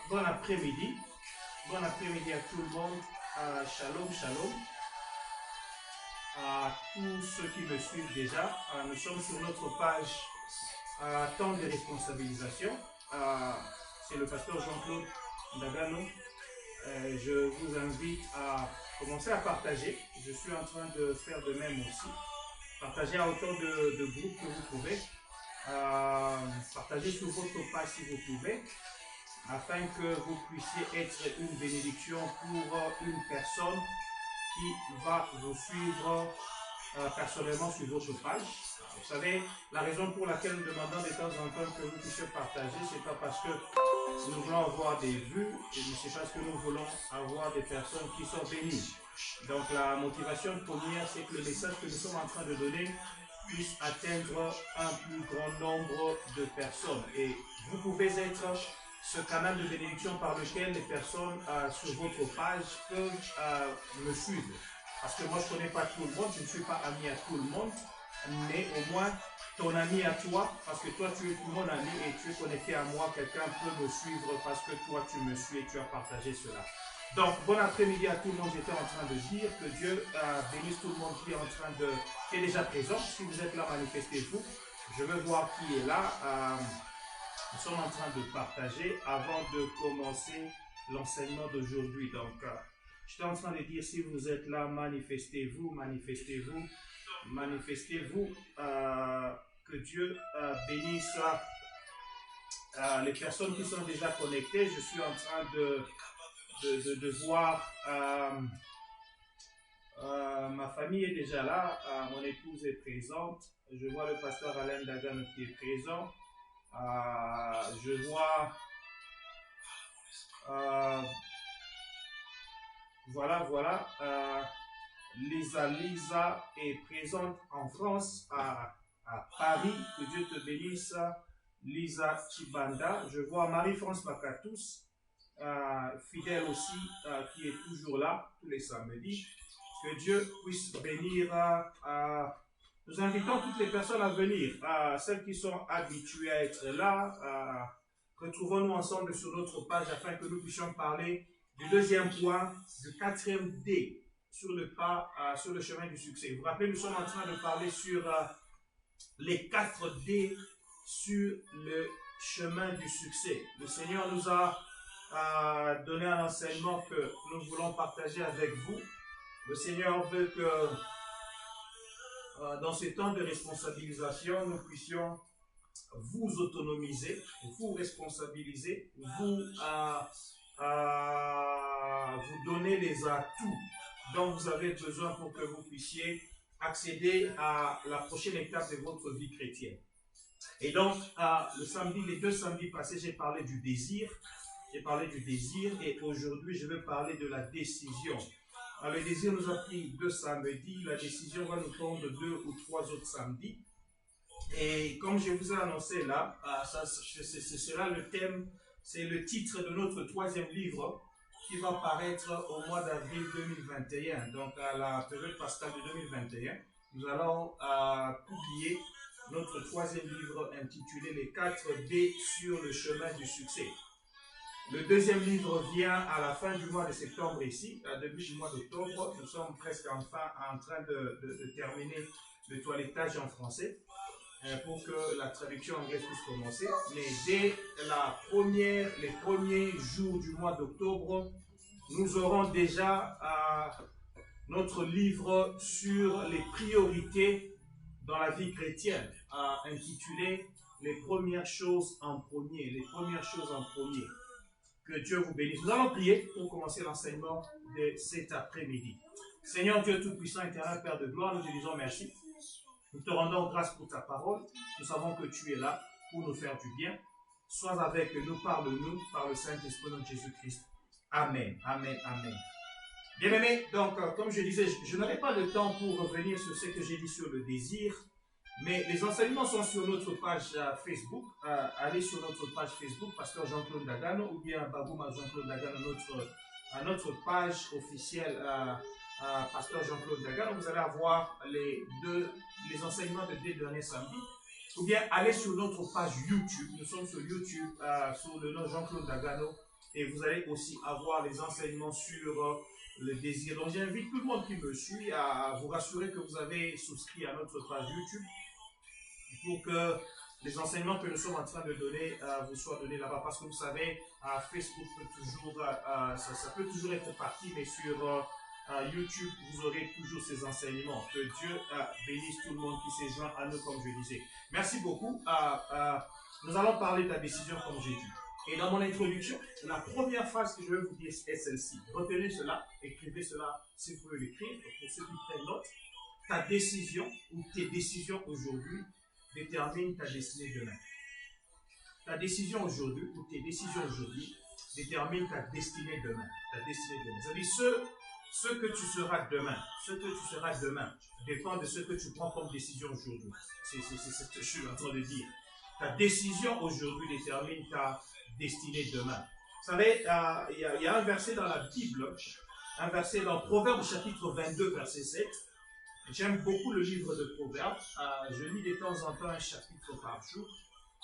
Bon après-midi. Bon après-midi à tout le monde. Shalom, shalom. À tous ceux qui me suivent déjà. Nous sommes sur notre page temps de responsabilisation. C'est le pasteur Jean-Claude Ndagano. Je vous invite à commencer à partager. Je suis en train de faire de même aussi. Partagez à autant de groupes que vous pouvez. Partagez sur votre page si vous pouvez, afin que vous puissiez être une bénédiction pour une personne qui va vous suivre personnellement sur votre page. Vous savez, la raison pour laquelle nous demandons de temps en temps que vous puissiez partager, c'est pas parce que nous voulons avoir des vues, mais c'est parce que nous voulons avoir des personnes qui sont bénies. Donc la motivation première, c'est que le message que nous sommes en train de donner puisse atteindre un plus grand nombre de personnes. Et vous pouvez être ce canal de bénédiction par lequel les personnes sur votre page peuvent me suivre. Parce que moi, je ne connais pas tout le monde, je ne suis pas ami à tout le monde, mais au moins ton ami à toi, parce que toi, tu es mon ami et tu es connecté à moi, quelqu'un peut me suivre parce que toi, tu me suis et tu as partagé cela. Donc, bon après-midi à tout le monde. J'étais en train de dire que Dieu bénisse tout le monde qui est déjà présent. Si vous êtes là, manifestez-vous. Je veux voir qui est là. Nous sommes en train de partager avant de commencer l'enseignement d'aujourd'hui. Donc, j'étais en train de dire, si vous êtes là, manifestez-vous, manifestez-vous, manifestez-vous. Que Dieu bénisse les personnes qui sont déjà connectées. Je suis en train de voir, ma famille est déjà là, mon épouse est présente, je vois le pasteur Alain Dagan qui est présent, je vois, voilà, Lisa est présente en France, à Paris, que Dieu te bénisse, Lisa Chibanda. Je vois Marie-France Makatous, fidèle aussi, qui est toujours là tous les samedis. Que Dieu puisse bénir. Nous invitons toutes les personnes à venir, celles qui sont habituées à être là. Retrouvons-nous ensemble sur notre page afin que nous puissions parler du deuxième point, du 4e D sur le pas, sur le chemin du succès. Vous vous rappelez, nous sommes en train de parler sur les 4 D sur le chemin du succès. Le Seigneur nous a donné un enseignement que nous voulons partager avec vous. Le Seigneur veut que dans ces temps de responsabilisation, nous puissions vous autonomiser, vous responsabiliser, vous donner les atouts dont vous avez besoin pour que vous puissiez accéder à la prochaine étape de votre vie chrétienne. Et donc, les 2 samedis passés, j'ai parlé du désir. Et aujourd'hui, je vais parler de la décision. Le désir nous a pris 2 samedis. La décision va nous prendre 2 ou 3 autres samedis. Et comme je vous ai annoncé là, ce sera le thème, c'est le titre de notre 3e livre qui va paraître au mois d'avril 2021. Donc, à la période pascale de 2021, nous allons publier notre 3e livre intitulé Les 4 D sur le chemin du succès. Le 2e livre vient à la fin du mois de septembre ici, à début du mois d'octobre. Nous sommes presque enfin en train de terminer le toilettage en français pour que la traduction anglaise puisse commencer. Mais dès les premiers jours du mois d'octobre, nous aurons déjà notre livre sur les priorités dans la vie chrétienne, intitulé Les premières choses en premier. Les premières choses en premier. Que Dieu vous bénisse. Nous allons prier pour commencer l'enseignement de cet après-midi. Seigneur Dieu Tout-Puissant, éternel Père de gloire, nous te disons merci. Nous te rendons grâce pour ta parole. Nous savons que tu es là pour nous faire du bien. Sois avec nous, parle-nous par le Saint-Esprit de Jésus-Christ. Amen, amen, amen. Bien-aimés, donc, comme je disais, je n'aurai pas le temps pour revenir sur ce que j'ai dit sur le désir, mais les enseignements sont sur notre page Facebook. Allez sur notre page Facebook, Pasteur Jean-Claude Dagano, ou bien Babouma Jean-Claude Dagano, notre page officielle Pasteur Jean-Claude Dagano. Vous allez avoir les enseignements de 2 derniers samedis. Ou bien allez sur notre page YouTube. Nous sommes sur YouTube sous le nom Jean-Claude Dagano. Et vous allez aussi avoir les enseignements sur le désir. Donc j'invite tout le monde qui me suit à vous rassurer que vous avez souscrit à notre page YouTube pour que les enseignements que nous sommes en train de donner vous soient donnés là-bas. Parce que vous savez, Facebook peut toujours, ça peut toujours être parti, mais sur YouTube, vous aurez toujours ces enseignements. Que Dieu bénisse tout le monde qui s'est joint à nous, comme je disais. Merci beaucoup. Nous allons parler de la décision, comme j'ai dit. Et dans mon introduction, la première phrase que je vais vous dire est celle-ci. Retenez cela, écrivez cela si vous pouvez l'écrire. Pour ceux qui prennent note, ta décision ou tes décisions aujourd'hui déterminent ta destinée demain. Ta décision aujourd'hui ou tes décisions aujourd'hui déterminent ta destinée demain. Ta destinée demain. C'est-à-dire ce que tu seras demain, dépend de ce que tu prends comme décision aujourd'hui. C'est ce que je suis en train de dire. Ta décision aujourd'hui détermine ta destinée demain. Vous savez, il y a un verset dans la Bible, un verset dans Proverbes chapitre 22, verset 7. J'aime beaucoup le livre de Proverbes. Je lis de temps en temps un chapitre par jour.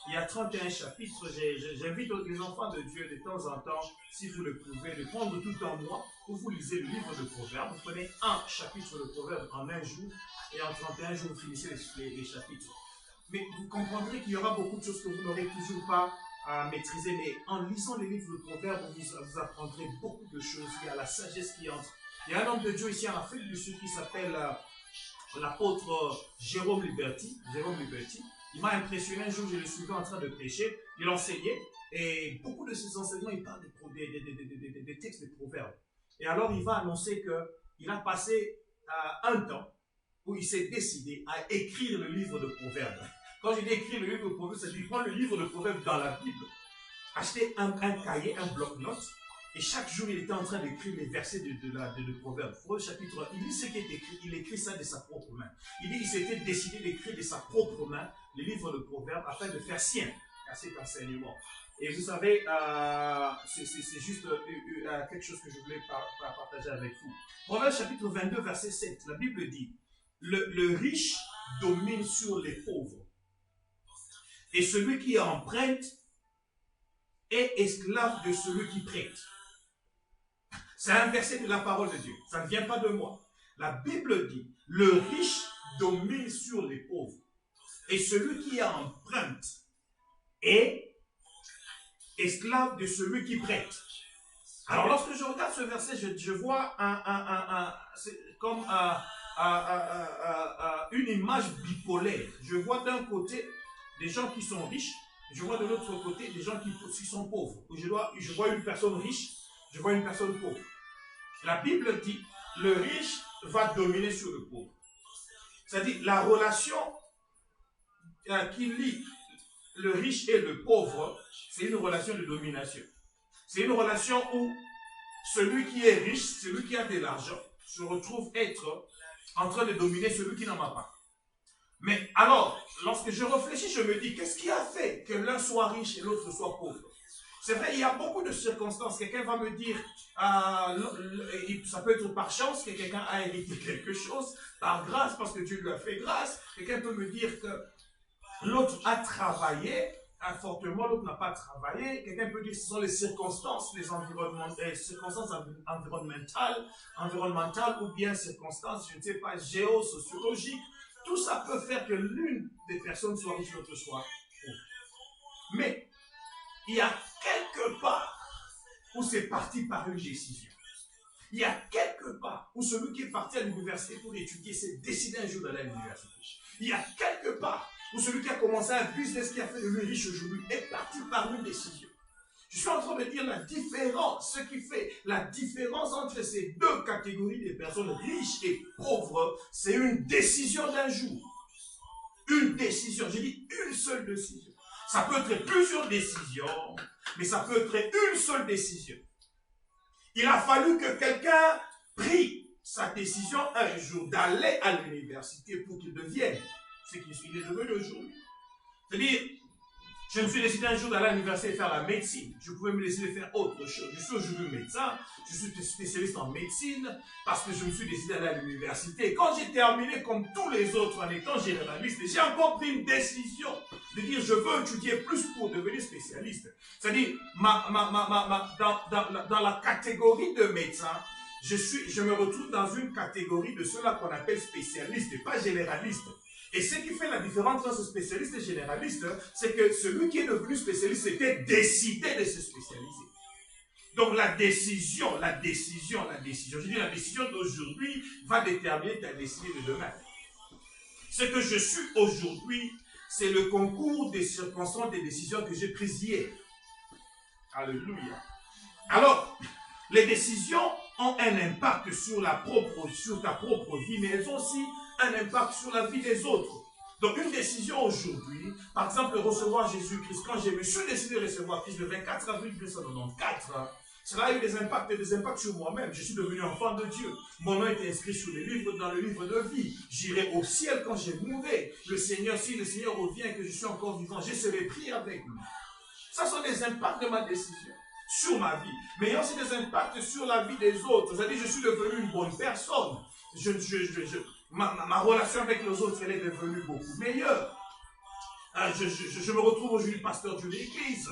Il y a 31 chapitres. J'invite les enfants de Dieu de temps en temps, si vous le pouvez, de prendre tout un mois où vous lisez le livre de Proverbes. Vous prenez un chapitre de Proverbes en un jour et en 31 jours, vous finissez les chapitres. Mais vous comprendrez qu'il y aura beaucoup de choses que vous n'aurez toujours pas à maîtriser. Mais en lisant les livres de Proverbes, vous apprendrez beaucoup de choses. Il y a la sagesse qui entre. Il y a un homme de Dieu ici en Afrique du Sud qui s'appelle l'apôtre Jérôme Liberty. Il m'a impressionné un jour, je le suivais en train de prêcher. Il enseignait et beaucoup de ses enseignements, il parle des textes de Proverbes. Et alors, il va annoncer qu'il a passé un temps où il s'est décidé à écrire le livre de Proverbes. Quand je dis écrire le livre de Proverbes, c'est-à-dire prendre le livre de Proverbes dans la Bible, acheter un cahier, un bloc-notes, et chaque jour, il était en train d'écrire les versets de Proverbes. Proverbes chapitre 1, il dit ce qui est écrit, il écrit ça de sa propre main. Il dit qu'il s'était décidé d'écrire de sa propre main le livre de Proverbes afin de faire sien à cet enseignement. Et vous savez, c'est juste quelque chose que je voulais partager avec vous. Proverbes chapitre 22, verset 7, la Bible dit, le riche domine sur les pauvres, et celui qui emprunte est esclave de celui qui prête. C'est un verset de la parole de Dieu. Ça ne vient pas de moi. La Bible dit, le riche domine sur les pauvres. Et celui qui emprunte est esclave de celui qui prête. Alors lorsque je regarde ce verset, je vois comme une image bipolaire. Je vois d'un côté des gens qui sont riches. Je vois de l'autre côté des gens qui sont pauvres. Je vois une personne riche, je vois une personne pauvre. La Bible dit le riche va dominer sur le pauvre. C'est-à-dire la relation qui lie le riche et le pauvre, c'est une relation de domination. C'est une relation où celui qui est riche, celui qui a de l'argent, se retrouve être en train de dominer celui qui n'en a pas. Mais alors, lorsque je réfléchis, je me dis, qu'est-ce qui a fait que l'un soit riche et l'autre soit pauvre? C'est vrai, il y a beaucoup de circonstances. Quelqu'un va me dire, ça peut être par chance que quelqu'un a hérité quelque chose, par grâce, parce que Dieu lui a fait grâce. Quelqu'un peut me dire que l'autre a travaillé fortement, l'autre n'a pas travaillé. Quelqu'un peut dire que ce sont les circonstances, circonstances environnementales ou bien circonstances, je ne sais pas, géosociologiques. Tout ça peut faire que l'une des personnes soit riche, l'autre soit pauvre. Mais il y a quelque part où c'est parti par une décision. Il y a quelque part où celui qui est parti à l'université pour étudier s'est décidé un jour d'aller à l'université. Il y a quelque part où celui qui a commencé un business qui a fait de lui riche aujourd'hui est parti par une décision. Je suis en train de dire la différence, ce qui fait la différence entre ces deux catégories de personnes riches et pauvres, c'est une décision d'un jour. Une décision, j'ai dit une seule décision. Ça peut être plusieurs décisions, mais ça peut être une seule décision. Il a fallu que quelqu'un prie sa décision un jour d'aller à l'université pour qu'il devienne ce qu'il est devenu aujourd'hui. C'est-à-dire, je me suis décidé un jour d'aller à l'université faire la médecine. Je pouvais me décider de faire autre chose. Je suis aujourd'hui médecin, je suis spécialiste en médecine parce que je me suis décidé d'aller à l'université. Quand j'ai terminé comme tous les autres en étant généraliste, j'ai encore pris une décision de dire je veux étudier plus pour devenir spécialiste. C'est-à-dire, dans la catégorie de médecin, je me retrouve dans une catégorie de ceux-là qu'on appelle spécialistes et pas généralistes. Et ce qui fait la différence entre spécialiste et généraliste, c'est que celui qui est devenu spécialiste était décidé de se spécialiser. Donc la décision, je dis la décision d'aujourd'hui va déterminer ta destinée de demain. Ce que je suis aujourd'hui, c'est le concours des circonstances des décisions que j'ai prises hier. Alléluia. Alors, les décisions ont un impact sur ta propre vie, mais elles ont aussi un impact sur la vie des autres. Donc une décision aujourd'hui, par exemple recevoir Jésus-Christ, quand je me suis décidé de recevoir Christ le 24 avril 1994, cela a eu des impacts sur moi-même. Je suis devenu enfant de Dieu. Mon nom est inscrit dans le livre de vie. J'irai au ciel quand je mourrai. Le Seigneur, si le Seigneur revient et que je suis encore vivant, je serai pris avec lui. Ça sont des impacts de ma décision sur ma vie. Mais il y a aussi des impacts sur la vie des autres. C'est-à-dire, je suis devenu une bonne personne. Ma relation avec les autres, elle est devenue beaucoup meilleure. Je me retrouve aujourd'hui pasteur d'une église.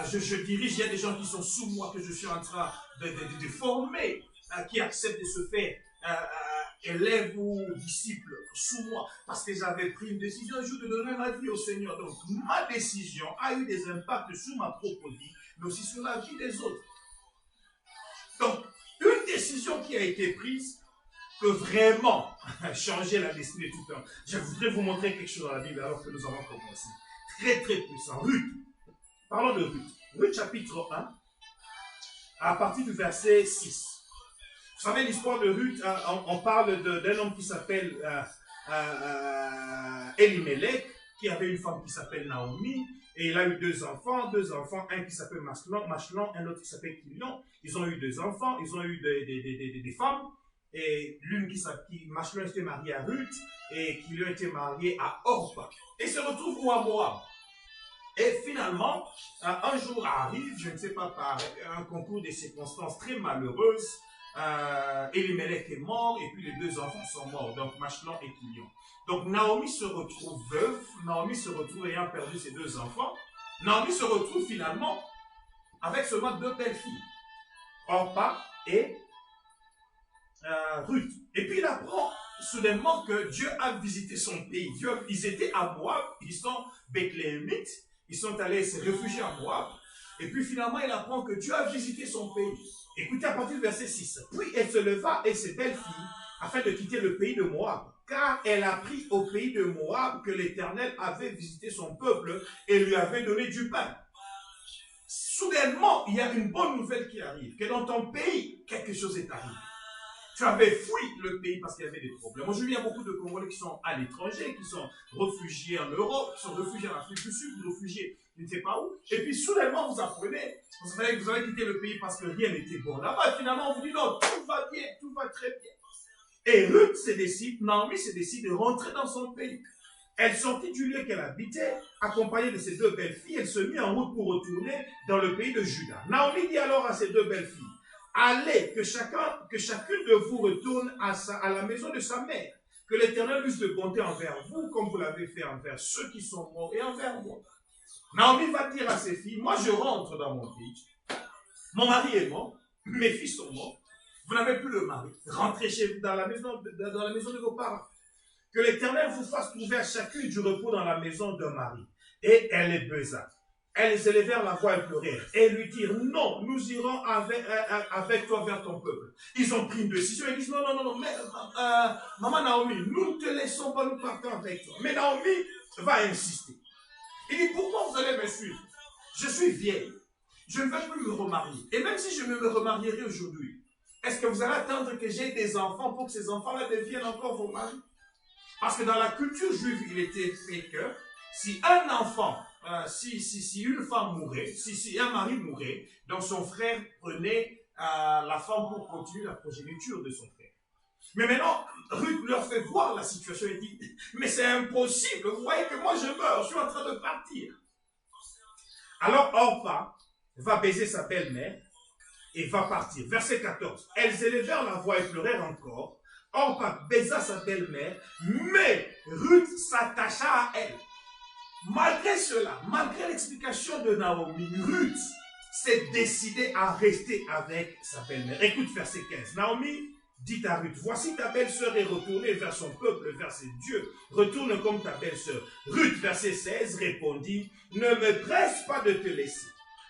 Je dirige, il y a des gens qui sont sous moi, que je suis en train de former, qui acceptent de se faire élèves ou disciples sous moi, parce que j'avais pris une décision un jour de donner ma vie au Seigneur. Donc, ma décision a eu des impacts sur ma propre vie, mais aussi sur la vie des autres. Donc, une décision qui a été prise peut vraiment changer la destinée de tout un. Je voudrais vous montrer quelque chose dans la Bible alors que nous avons commencé. Très très puissant. Ruth. Parlons de Ruth. Ruth chapitre 1, à partir du verset 6. Vous savez l'histoire de Ruth, on parle d'un homme qui s'appelle Elimelech, qui avait une femme qui s'appelle Naomi, et il a eu deux enfants, un qui s'appelle Machlon, un autre qui s'appelle Kilion. Ils ont eu deux enfants, ils ont eu des femmes. Et l'une Machlon était mariée à Ruth et qui lui a été mariée à Orpa. Et se retrouve où à Moab. Et finalement, un jour arrive, je ne sais pas, par un concours de circonstances très malheureuses, Elimelech est mort et puis les deux enfants sont morts, donc Machlon et Kilion. Donc Naomi se retrouve veuve, Naomi se retrouve ayant perdu ses deux enfants. Naomi se retrouve finalement avec seulement deux belles filles, Orpa et Ruth. Et puis il apprend soudainement que Dieu a visité son pays. Ils étaient à Moab, ils sont Bethléemites, ils sont allés se réfugier à Moab. Et puis finalement il apprend que Dieu a visité son pays. Écoutez à partir du verset 6. Puis elle se leva et ses belles filles afin de quitter le pays de Moab. Car elle apprit au pays de Moab que l'Éternel avait visité son peuple et lui avait donné du pain. Soudainement, il y a une bonne nouvelle qui arrive, que dans ton pays, quelque chose est arrivé. Tu avais fui le pays parce qu'il y avait des problèmes. Aujourd'hui, il y a beaucoup de Congolais qui sont à l'étranger, qui sont réfugiés en Europe, qui sont réfugiés en Afrique du Sud, réfugiés je ne sais pas où. Et puis, soudainement, vous apprenez, vous avez quitté le pays parce que rien n'était bon là-bas. Finalement, on vous dit non, tout va bien, tout va très bien. Et Ruth Naomi se décide de rentrer dans son pays. Elle sortit du lieu qu'elle habitait, accompagnée de ses deux belles filles. Elle se mit en route pour retourner dans le pays de Juda. Naomi dit alors à ses deux belles filles, allez, que chacune de vous retourne à la maison de sa mère. Que l'Éternel use de bonté envers vous, comme vous l'avez fait envers ceux qui sont morts et envers moi. Naomi va dire à ses filles, moi je rentre dans mon pays. Mon mari est mort, mes filles sont mortes. Vous n'avez plus le mari. Rentrez dans la maison de vos parents. Que l'Éternel vous fasse trouver à chacune du repos dans la maison d'un mari. Et elle les baisa. Elles élevèrent la voix et pleurèrent. Et lui dirent, non, nous irons avec toi vers ton peuple. Ils ont pris une décision. Ils disent, non, mais, maman Naomi, nous ne te laissons pas, nous partons avec toi. Mais Naomi va insister. Il dit, pourquoi vous allez me suivre? Je suis vieille. Je ne veux plus me remarier. Et même si je me remarierai aujourd'hui, est-ce que vous allez attendre que j'ai des enfants pour que ces enfants-là deviennent encore vos maris? Parce que dans la culture juive, il était fait que si un enfant, si une femme mourait, si un mari mourait, donc son frère prenait la femme pour continuer la progéniture de son frère. Mais maintenant, Ruth leur fait voir la situation et dit, mais c'est impossible, vous voyez que moi je meurs, je suis en train de partir. Alors Orpa va baiser sa belle-mère et va partir. Verset 14. Elles élevèrent la voix et pleurèrent encore. Orpa baisa sa belle-mère, mais Ruth s'attacha à elle. Malgré cela, malgré l'explication de Naomi, Ruth s'est décidée à rester avec sa belle-mère. Écoute verset 15. Naomi dit à Ruth, voici ta belle-sœur est retournée vers son peuple, vers ses dieux. Retourne comme ta belle-sœur. Ruth, verset 16, répondit, ne me presse pas de te laisser,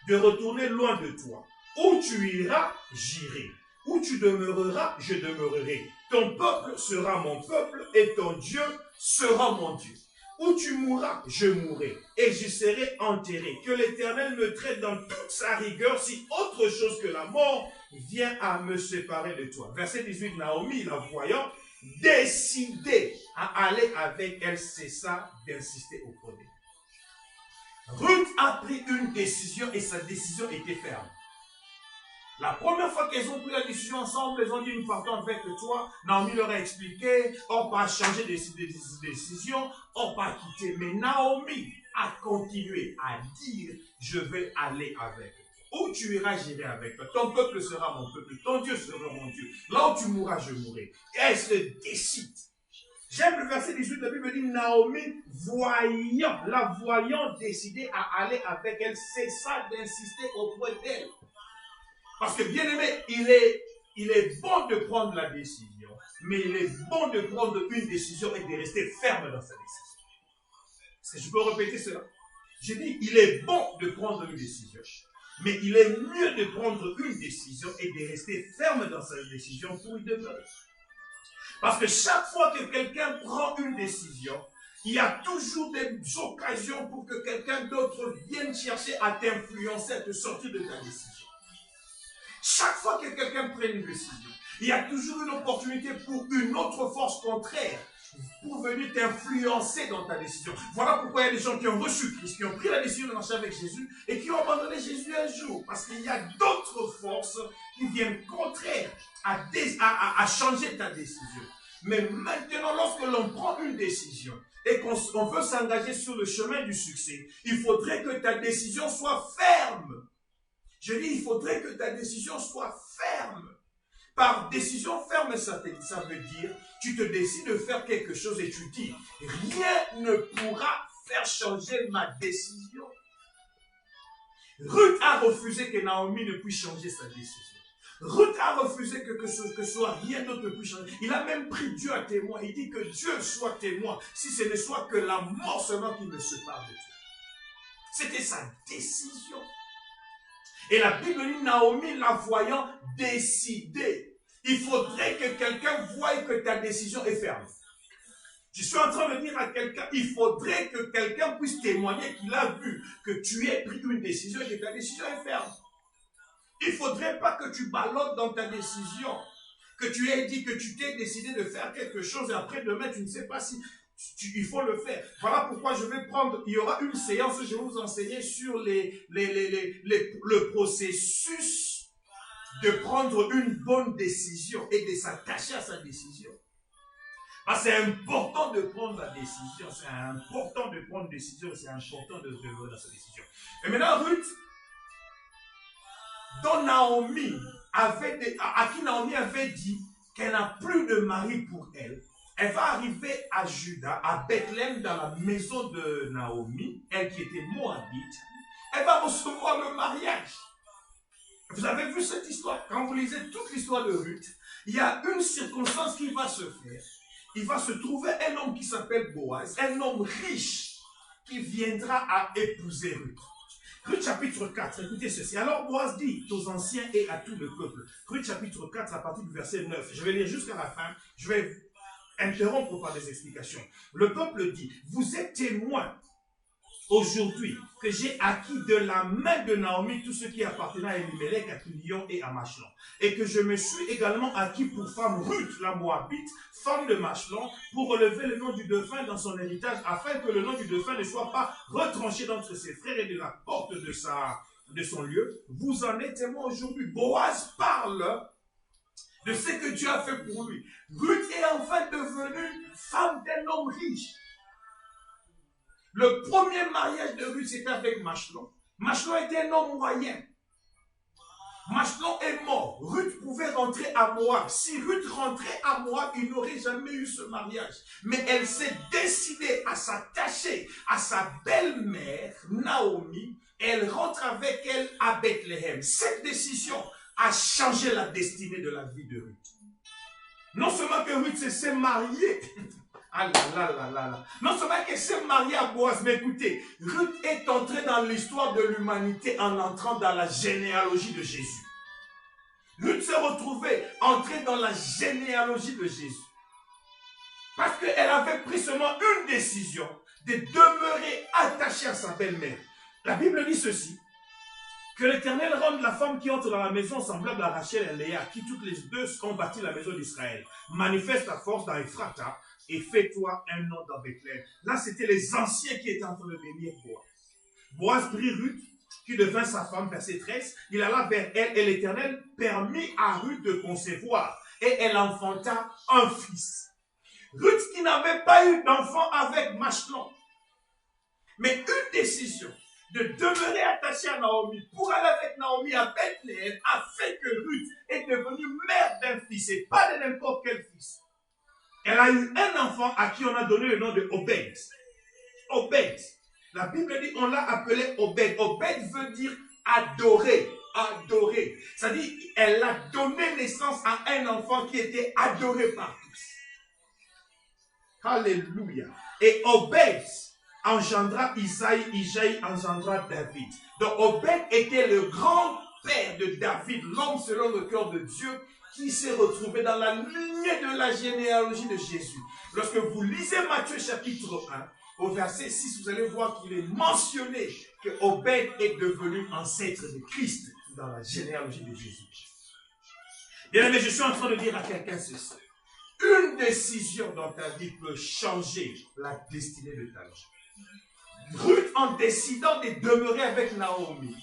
de retourner loin de toi. Où tu iras, j'irai. Où tu demeureras, je demeurerai. Ton peuple sera mon peuple et ton Dieu sera mon Dieu. Où tu mourras, je mourrai et je serai enterré. Que l'Éternel me traite dans toute sa rigueur si autre chose que la mort vient à me séparer de toi. Verset 18, Naomi, la voyant, décidée à aller avec elle, cessa d'insister auprès d'elle. Ruth a pris une décision et sa décision était ferme. La première fois qu'elles ont pris la décision ensemble, elles ont dit, nous partons avec toi. Naomi leur a expliqué, on va changer de décision, on va quitter. Mais Naomi a continué à dire, je vais aller avec toi. Où tu iras, j'irai avec toi. Ton peuple sera mon peuple, ton Dieu sera mon Dieu. Là où tu mourras, je mourrai. Et elle se décide. J'aime le verset 18, la Bible dit, Naomi, la voyant décider à aller avec elle, cessa d'insister auprès d'elle. Parce que, bien aimé, il est bon de prendre la décision, mais il est bon de prendre une décision et de rester ferme dans sa décision. Est-ce que je peux répéter cela? J'ai dit, il est bon de prendre une décision, mais il est mieux de prendre une décision et de rester ferme dans sa décision pour y demeurer. Parce que chaque fois que quelqu'un prend une décision, il y a toujours des occasions pour que quelqu'un d'autre vienne chercher à t'influencer, à te sortir de ta décision. Chaque fois que quelqu'un prend une décision, il y a toujours une opportunité pour une autre force contraire pour venir t'influencer dans ta décision. Voilà pourquoi il y a des gens qui ont reçu Christ, qui ont pris la décision de marcher avec Jésus et qui ont abandonné Jésus un jour. Parce qu'il y a d'autres forces qui viennent contraires à changer ta décision. Mais maintenant, lorsque l'on prend une décision et qu'on veut s'engager sur le chemin du succès, il faudrait que ta décision soit ferme. Je dis, il faudrait que ta décision soit ferme. Par décision ferme, ça veut dire, tu te décides de faire quelque chose et tu dis, rien ne pourra faire changer ma décision. Ruth a refusé que Naomi ne puisse changer sa décision. Ruth a refusé que soit rien d'autre ne puisse changer. Il a même pris Dieu à témoin. Il dit que Dieu soit témoin, si ce ne soit que la mort seulement qui me sépare de Dieu. C'était sa décision. Et la Bible dit, Naomi, la voyant, décider. Il faudrait que quelqu'un voie que ta décision est ferme. Je suis en train de dire à quelqu'un, il faudrait que quelqu'un puisse témoigner qu'il a vu que tu aies pris une décision et que ta décision est ferme. Il ne faudrait pas que tu ballottes dans ta décision. que tu aies dit que tu t'es décidé de faire quelque chose et après demain, tu ne sais pas si il faut le faire. Voilà pourquoi je vais prendre, il y aura une séance où je vais vous enseigner sur le processus de prendre une bonne décision et de s'attacher à sa décision. Parce que c'est important de prendre la décision, c'est important de prendre une décision, c'est important de devenir dans sa décision. Et maintenant, Ruth, dont Naomi à qui Naomi avait dit qu'elle n'a plus de mari pour elle, elle va arriver à Juda, à Bethléem, dans la maison de Naomi, elle qui était moabite. Elle va recevoir le mariage. Vous avez vu cette histoire? Quand vous lisez toute l'histoire de Ruth, il y a une circonstance qui va se faire. Il va se trouver un homme qui s'appelle Boaz, un homme riche, qui viendra à épouser Ruth. Ruth chapitre 4, écoutez ceci. Alors Boaz dit aux anciens et à tout le peuple. Ruth chapitre 4 à partir du verset 9. Je vais lire jusqu'à la fin. Je vais interrompre par des explications. Le peuple dit, vous êtes témoins aujourd'hui que j'ai acquis de la main de Naomi tout ce qui appartenait à Elimelech, à Kilion et à Machlon. Et que je me suis également acquis pour femme Ruth, la Moabite, femme de Machlon, pour relever le nom du défunt dans son héritage, afin que le nom du défunt ne soit pas retranché d'entre ses frères et de la porte de son lieu. Vous en êtes témoins aujourd'hui. Boaz parle de ce que Dieu a fait pour lui. Ruth est enfin devenue femme d'un homme riche. Le premier mariage de Ruth, c'était avec Machlon. Machlon était un homme moyen. Machlon est mort. Ruth pouvait rentrer à Moab. Si Ruth rentrait à Moab, il n'aurait jamais eu ce mariage. Mais elle s'est décidée à s'attacher à sa belle-mère, Naomi, et elle rentre avec elle à Bethléem. Cette décision a changé la destinée de la vie de Ruth. Non seulement que Ruth s'est mariée, non seulement qu'elle s'est mariée à Boaz, mais écoutez, Ruth est entrée dans l'histoire de l'humanité en entrant dans la généalogie de Jésus. Ruth s'est retrouvée entrée dans la généalogie de Jésus. Parce qu'elle avait pris seulement une décision de demeurer attachée à sa belle-mère. La Bible dit ceci, que l'Éternel rende la femme qui entre dans la maison semblable à Rachel et Léa, qui toutes les deux ont bâti la maison d'Israël. Manifeste ta force dans Ephrata et fais-toi un nom dans Bethléem. Là, c'était les anciens qui étaient en train de bénir Boaz. Boaz prit Ruth, qui devint sa femme, verset 13. Il alla vers elle et l'Éternel permit à Ruth de concevoir. Et elle enfanta un fils. Ruth qui n'avait pas eu d'enfant avec Machlon. Mais une décision de demeurer attachée à Naomi pour aller avec Naomi à Bethléem a fait que Ruth est devenue mère d'un fils et pas de n'importe quel fils. Elle a eu un enfant à qui on a donné le nom de Obed. Obed. La Bible dit on l'a appelé Obed. Obed veut dire adorer. Adorer. C'est-à-dire elle a donné naissance à un enfant qui était adoré par tous. Alléluia. Et Obed engendra Isaïe, Isaïe engendra David. Donc Obed était le grand-père de David, l'homme selon le cœur de Dieu, qui s'est retrouvé dans la lignée de la généalogie de Jésus. Lorsque vous lisez Matthieu chapitre 1, au verset 6, vous allez voir qu'il est mentionné que Obed est devenu ancêtre de Christ dans la généalogie de Jésus. Bien aimé, je suis en train de dire à quelqu'un ceci. Une décision dans ta vie peut changer la destinée de ta vie. Ruth, en décidant de demeurer avec Naomi,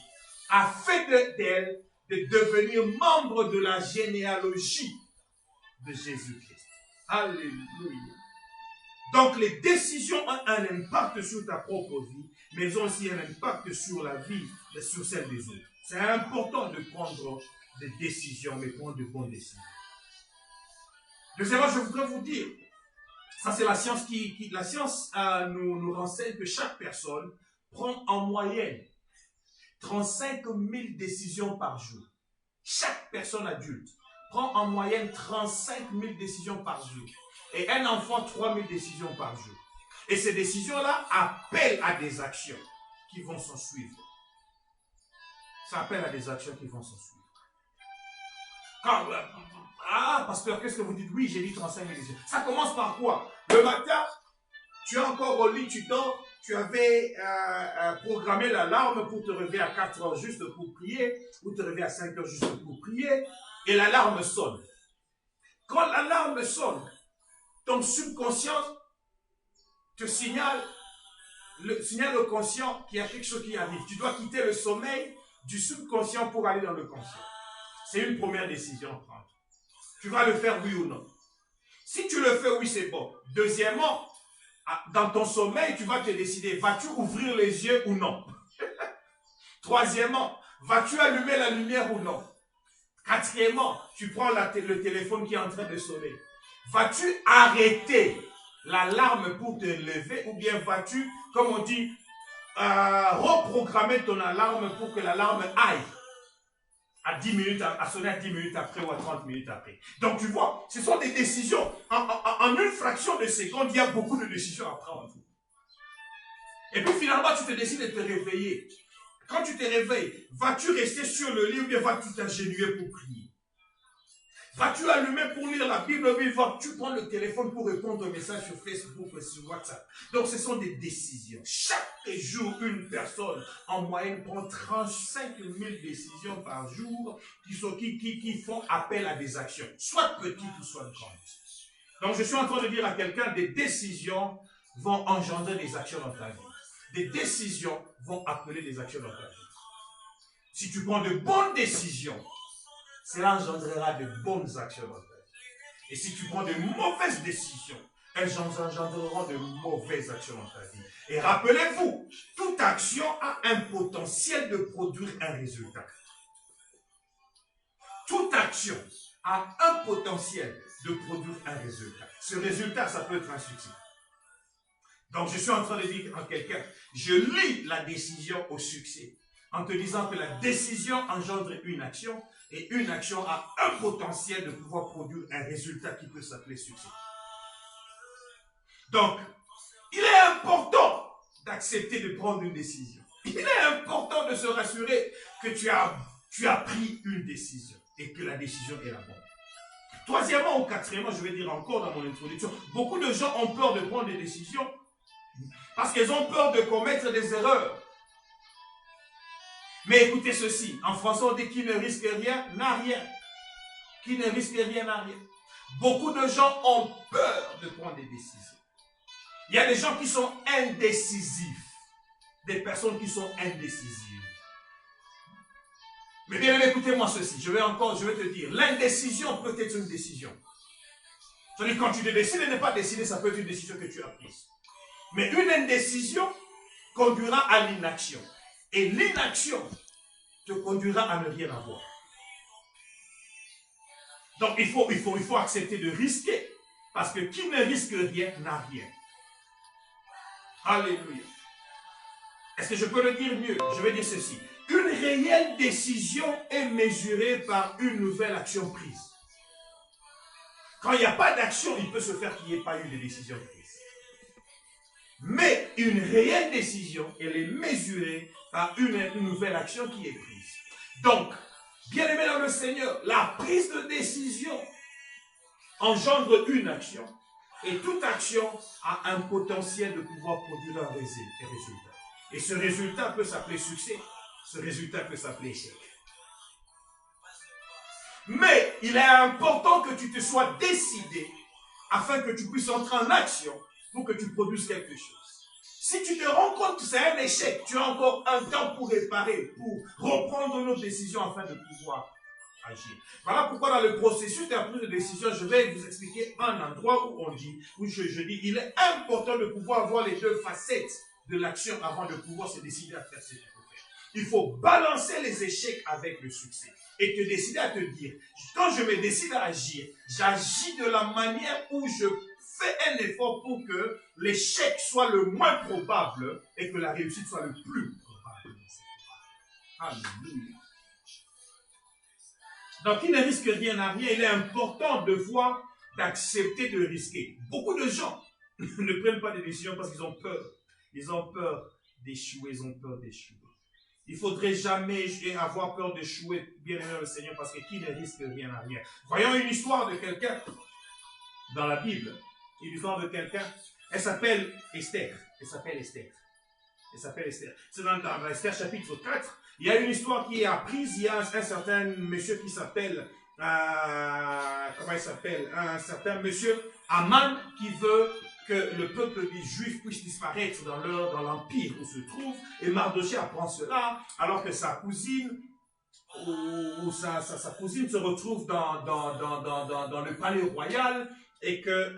a fait d'elle de devenir membre de la généalogie de Jésus-Christ. Alléluia. Donc les décisions ont un impact sur ta propre vie, mais ont aussi un impact sur la vie, sur celle des autres. C'est important de prendre des décisions, mais prendre de bonnes décisions. Deuxièmement, je voudrais vous dire, ça c'est la science la science nous renseigne que chaque personne prend en moyenne 35 000 décisions par jour. Chaque personne adulte prend en moyenne 35 000 décisions par jour. Et un enfant, 3 000 décisions par jour. Et ces décisions-là appellent à des actions qui vont s'en suivre. Ça appelle à des actions qui vont s'en suivre. Pasteur, qu'est-ce que vous dites? Oui, j'ai dit 35 000 décisions. Ça commence par quoi? Le matin, tu es encore au lit, tu dors, tu avais programmé l'alarme pour te réveiller à 4 heures juste pour prier, ou te réveiller à 5 heures juste pour prier, et l'alarme sonne. Quand l'alarme sonne, ton subconscient te signale au conscient qu'il y a quelque chose qui arrive. Tu dois quitter le sommeil du subconscient pour aller dans le conscient. C'est une première décision à prendre. Tu vas le faire oui ou non. Si tu le fais oui, c'est bon. Deuxièmement, dans ton sommeil, tu vas te décider, vas-tu ouvrir les yeux ou non? Troisièmement, vas-tu allumer la lumière ou non? Quatrièmement, tu prends le téléphone qui est en train de sonner. Vas-tu arrêter l'alarme pour te lever ou bien vas-tu, comme on dit, reprogrammer ton alarme pour que l'alarme aille à 10 minutes, à sonner à 10 minutes après ou à 30 minutes après. Donc tu vois, ce sont des décisions. En une fraction de seconde, il y a beaucoup de décisions à prendre. Et puis finalement, tu te décides de te réveiller. Quand tu te réveilles, vas-tu rester sur le lit ou bien vas-tu t'agenouiller pour prier? Vas-tu allumer pour lire la Bible ou bien vas-tu prendre le téléphone pour répondre aux messages sur Facebook ou sur WhatsApp? Donc ce sont des décisions. Chaque jour, une personne en moyenne prend 35 000 décisions par jour qui font appel à des actions, soit petites ou soit grandes. Donc je suis en train de dire à quelqu'un, des décisions vont engendrer des actions dans ta vie. Des décisions vont appeler des actions dans ta vie. Si tu prends de bonnes décisions, cela engendrera de bonnes actions dans ta vie. Et si tu prends de mauvaises décisions, elles engendreront de mauvaises actions dans ta vie. Et rappelez-vous, toute action a un potentiel de produire un résultat. Toute action a un potentiel de produire un résultat. Ce résultat, ça peut être un succès. Donc, je suis en train de dire à quelqu'un, je lie la décision au succès en te disant que la décision engendre une action et une action a un potentiel de pouvoir produire un résultat qui peut s'appeler succès. Donc, il est important d'accepter de prendre une décision. Il est important de se rassurer que tu as pris une décision et que la décision est la bonne. Troisièmement ou quatrièmement, je vais dire encore dans mon introduction, beaucoup de gens ont peur de prendre des décisions parce qu'ils ont peur de commettre des erreurs. Mais écoutez ceci, en français on dit qui ne risque rien n'a rien. Qui ne risque rien n'a rien. Beaucoup de gens ont peur de prendre des décisions. Il y a des gens qui sont indécisifs. Des personnes qui sont indécisives. Mais bien écoutez-moi ceci, je vais te dire, l'indécision peut être une décision. C'est-à-dire quand tu te décides de ne pas décider, ça peut être une décision que tu as prise. Mais une indécision conduira à l'inaction. Et l'inaction te conduira à ne rien avoir. Donc il faut accepter de risquer. Parce que qui ne risque rien n'a rien. Alléluia. Est-ce que je peux le dire mieux? Je vais dire ceci. Une réelle décision est mesurée par une nouvelle action prise. Quand il n'y a pas d'action, il peut se faire qu'il n'y ait pas eu de décision prise. Mais une réelle décision, elle est mesurée par une nouvelle action qui est prise. Donc, bien aimé dans le Seigneur, la prise de décision engendre une action. Et toute action a un potentiel de pouvoir produire un résultat. Et ce résultat peut s'appeler succès. Ce résultat peut s'appeler échec. Mais il est important que tu te sois décidé afin que tu puisses entrer en action pour que tu produises quelque chose. Si tu te rends compte que c'est un échec, tu as encore un temps pour réparer, pour reprendre nos décisions afin de pouvoir agir. Voilà pourquoi dans le processus de la prise de décision, je vais vous expliquer un endroit où je dis, il est important de pouvoir avoir les deux facettes de l'action avant de pouvoir se décider à faire ce qu'il faut faire. Il faut balancer les échecs avec le succès et te décider à te dire, quand je me décide à agir, j'agis de la manière où je fais un effort pour que l'échec soit le moins probable et que la réussite soit le plus probable. Alléluia. Donc, il ne risque rien à rien. Il est important d'accepter de risquer. Beaucoup de gens ne prennent pas de décisions parce qu'ils ont peur. Ils ont peur d'échouer. Ils ont peur d'échouer. Il ne faudrait jamais avoir peur d'échouer, bien aimé le Seigneur, parce que qui ne risque rien à rien. Voyons une histoire de quelqu'un dans la Bible. Une histoire de quelqu'un. Elle s'appelle Esther. C'est dans Esther chapitre 4. Il y a une histoire qui est apprise. Il y a un certain monsieur qui s'appelle comment il s'appelle, un certain monsieur Aman qui veut que le peuple des Juifs puisse disparaître dans l'empire où se trouve. Et Mardochée apprend cela alors que sa cousine où sa cousine se retrouve dans le palais royal et que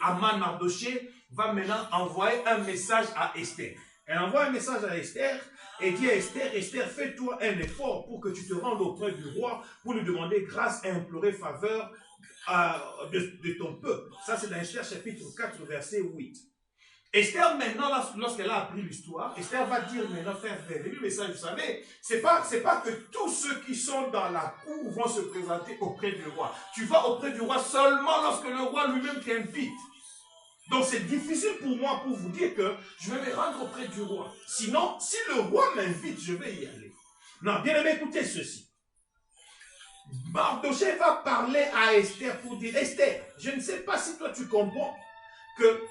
Aman Mardochée va maintenant envoyer un message à Esther. Elle envoie un message à Esther et dit à Esther, Esther, fais-toi un effort pour que tu te rendes auprès du roi pour lui demander grâce et implorer faveur de ton peuple. Ça, c'est dans Esther chapitre 4, verset 8. Esther, maintenant, lorsqu'elle a appris l'histoire, Esther va dire maintenant, faire le message, vous savez, c'est pas que tous ceux qui sont dans la cour vont se présenter auprès du roi. Tu vas auprès du roi seulement lorsque le roi lui-même t'invite. Donc c'est difficile pour moi pour vous dire que je vais me rendre auprès du roi. Sinon, si le roi m'invite, je vais y aller. Non, bien aimé, écoutez ceci. Mardochée va parler à Esther pour dire, Esther, je ne sais pas si toi tu comprends que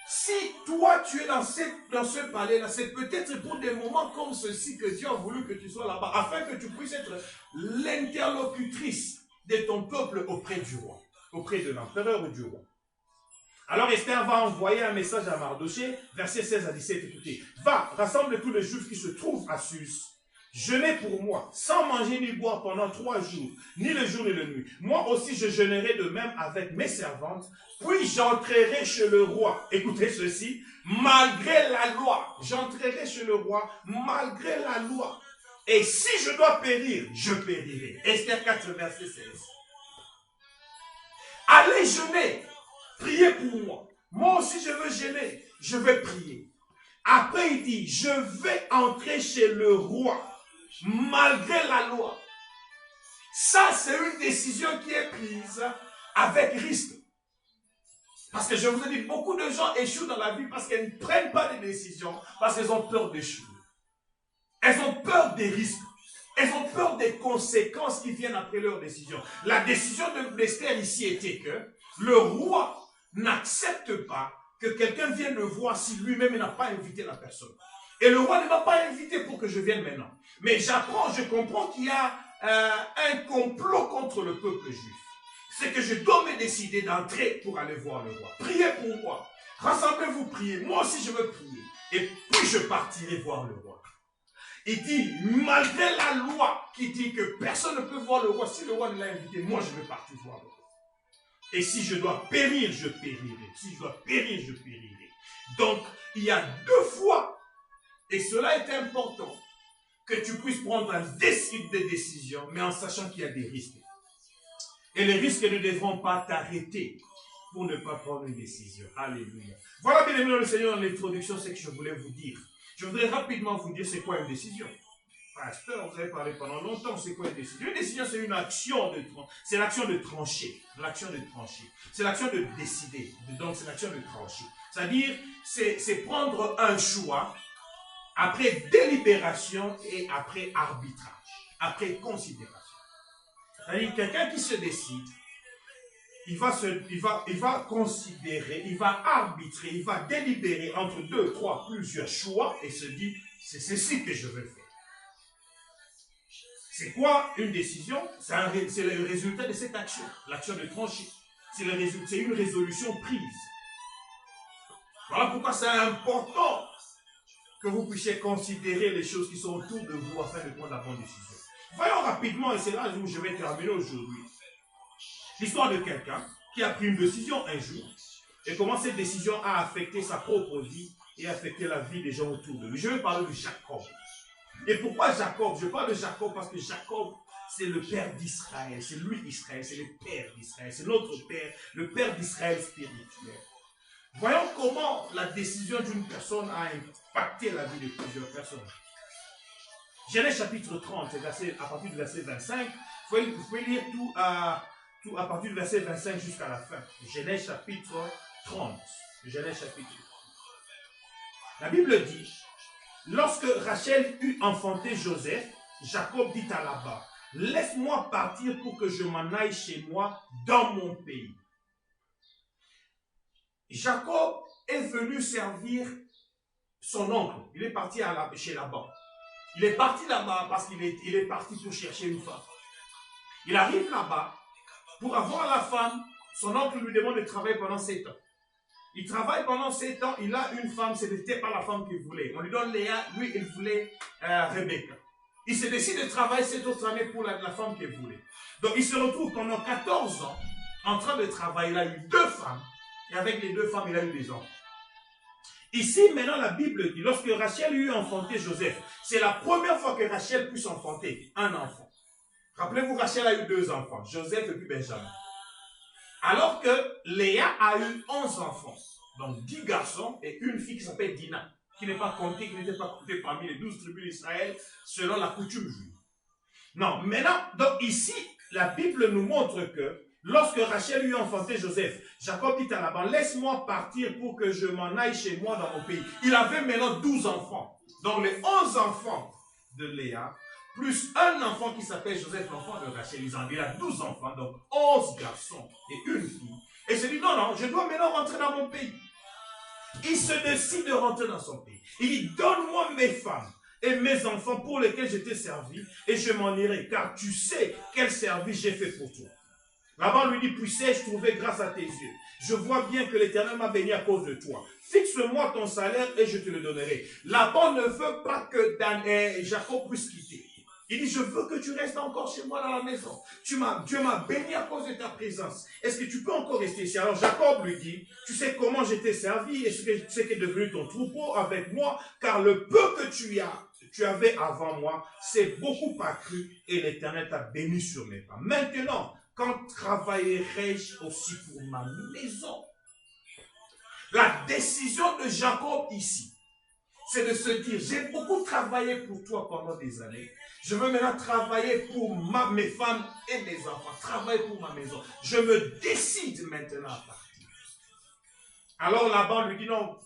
si toi tu es dans ce palais-là, c'est peut-être pour des moments comme ceci que Dieu a voulu que tu sois là-bas, afin que tu puisses être l'interlocutrice de ton peuple auprès du roi, auprès de l'empereur ou du roi. Alors Esther va envoyer un message à Mardochée, versets 16 à 17, écoutez. Va, rassemble tous les Juifs qui se trouvent à Sus. Jeûnez pour moi, sans manger ni boire pendant 3 jours, ni le jour ni la nuit. Moi aussi je jeûnerai de même avec mes servantes, puis j'entrerai chez le roi. Écoutez ceci, malgré la loi. J'entrerai chez le roi malgré la loi. Et si je dois périr, je périrai. Esther 4, verset 16. Allez jeûner. Priez pour moi. Moi aussi, je veux jeûner. Je vais prier. Après, il dit, je vais entrer chez le roi, malgré la loi. Ça, c'est une décision qui est prise avec risque. Parce que je vous ai dit, beaucoup de gens échouent dans la vie parce qu'elles ne prennent pas de décisions, parce qu'elles ont peur d'échouer. Elles ont peur des risques. Elles ont peur des conséquences qui viennent après leur décision. La décision d'Esther ici était que le roi n'accepte pas que quelqu'un vienne le voir si lui-même n'a pas invité la personne. Et le roi ne m'a pas invité pour que je vienne maintenant. Mais je comprends qu'il y a un complot contre le peuple juif. C'est que je dois me décider d'entrer pour aller voir le roi. Priez pour moi. Rassemblez-vous, priez. Moi aussi, je veux prier. Et puis, je partirai voir le roi. Il dit, malgré la loi qui dit que personne ne peut voir le roi, si le roi ne l'a invité, moi, je vais partir voir le roi. Et si je dois périr, je périrai. Si je dois périr, je périrai. Donc, il y a 2 fois, et cela est important, que tu puisses prendre des décisions, mais en sachant qu'il y a des risques. Et les risques ne devront pas t'arrêter pour ne pas prendre une décision. Alléluia. Voilà, bien aimé dans le Seigneur, dans l'introduction, c'est ce que je voulais vous dire. Je voudrais rapidement vous dire c'est quoi une décision. Pasteur, vous avez parlé pendant longtemps, c'est quoi une décision? Une décision, c'est une action c'est l'action de trancher. L'action de trancher. C'est l'action de décider. Donc, c'est l'action de trancher. C'est-à-dire, c'est prendre un choix après délibération et après arbitrage, après considération. C'est-à-dire, quelqu'un qui se décide, il va considérer, il va arbitrer, il va délibérer entre 2, 3, plusieurs choix et se dit, c'est ceci que je veux faire. C'est quoi une décision? C'est le résultat de cette action, l'action de trancher. C'est une résolution prise. Voilà pourquoi c'est important que vous puissiez considérer les choses qui sont autour de vous afin de prendre la bonne décision. Voyons rapidement, et c'est là où je vais terminer aujourd'hui, l'histoire de quelqu'un qui a pris une décision un jour et comment cette décision a affecté sa propre vie et affecté la vie des gens autour de lui. Je vais parler de Jacob. Et pourquoi Jacob? Je parle de Jacob parce que Jacob, c'est le père d'Israël. C'est lui Israël, c'est le père d'Israël. C'est notre père, le père d'Israël spirituel. Voyons comment la décision d'une personne a impacté la vie de plusieurs personnes. Genèse chapitre 30, à partir du verset 25. Vous pouvez lire tout à partir du verset 25 jusqu'à la fin. Genèse chapitre 30. Genèse chapitre 30. La Bible dit, lorsque Rachel eut enfanté Joseph, Jacob dit à Laban, laisse-moi partir pour que je m'en aille chez moi dans mon pays. Jacob est venu servir son oncle. Il est parti chez Laban. Il est parti là-bas parce qu'il est parti pour chercher une femme. Il arrive là-bas pour avoir la femme. Son oncle lui demande de travailler pendant 7 ans. Il travaille pendant 7 ans, il a une femme, ce n'était pas la femme qu'il voulait. On lui donne Léa, lui il voulait Rebecca. Il se décide de travailler 7 autres années pour la femme qu'il voulait. Donc il se retrouve pendant 14 ans en train de travailler. Il a eu 2 femmes et avec les 2 femmes, il a eu des enfants. Ici, maintenant, la Bible dit, lorsque Rachel eut enfanté Joseph, c'est la première fois que Rachel puisse enfanter un enfant. Rappelez-vous, Rachel a eu 2 enfants, Joseph et puis Benjamin. Alors que Léa a eu 11 enfants, donc 10 garçons et une fille qui s'appelle Dina, qui n'est pas comptée, qui n'était pas comptée parmi les 12 tribus d'Israël, selon la coutume juive. Non, maintenant, donc ici, la Bible nous montre que lorsque Rachel eut enfanté Joseph, Jacob dit à Laban, laisse-moi partir pour que je m'en aille chez moi dans mon pays. Il avait maintenant 12 enfants. Donc les 11 enfants de Léa, plus un enfant qui s'appelle Joseph, l'enfant de Rachel, il a 12 enfants, donc 11 garçons et une fille. Et il se dit, non, non, je dois maintenant rentrer dans mon pays. Il se décide de rentrer dans son pays. Il dit, donne-moi mes femmes et mes enfants pour lesquels je t'ai servi et je m'en irai, car tu sais quel service j'ai fait pour toi. Laban lui dit, puissais-je trouver grâce à tes yeux? Je vois bien que l'Éternel m'a béni à cause de toi. Fixe-moi ton salaire et je te le donnerai. Laban ne veut pas que Jacob puisse quitter. Il dit, je veux que tu restes encore chez moi dans la maison. Dieu m'a béni à cause de ta présence. Est-ce que tu peux encore rester ici? Alors Jacob lui dit, tu sais comment je t'ai servi et ce qui est devenu ton troupeau avec moi, car le peu que tu avais avant moi, c'est beaucoup accru et l'Éternel t'a béni sur mes pas. Maintenant, quand travaillerai-je aussi pour ma maison? La décision de Jacob ici, c'est de se dire, j'ai beaucoup travaillé pour toi pendant des années. Je veux maintenant travailler pour mes femmes et mes enfants. Travailler pour ma maison. Je me décide maintenant à partir. Alors Laban lui dit, non,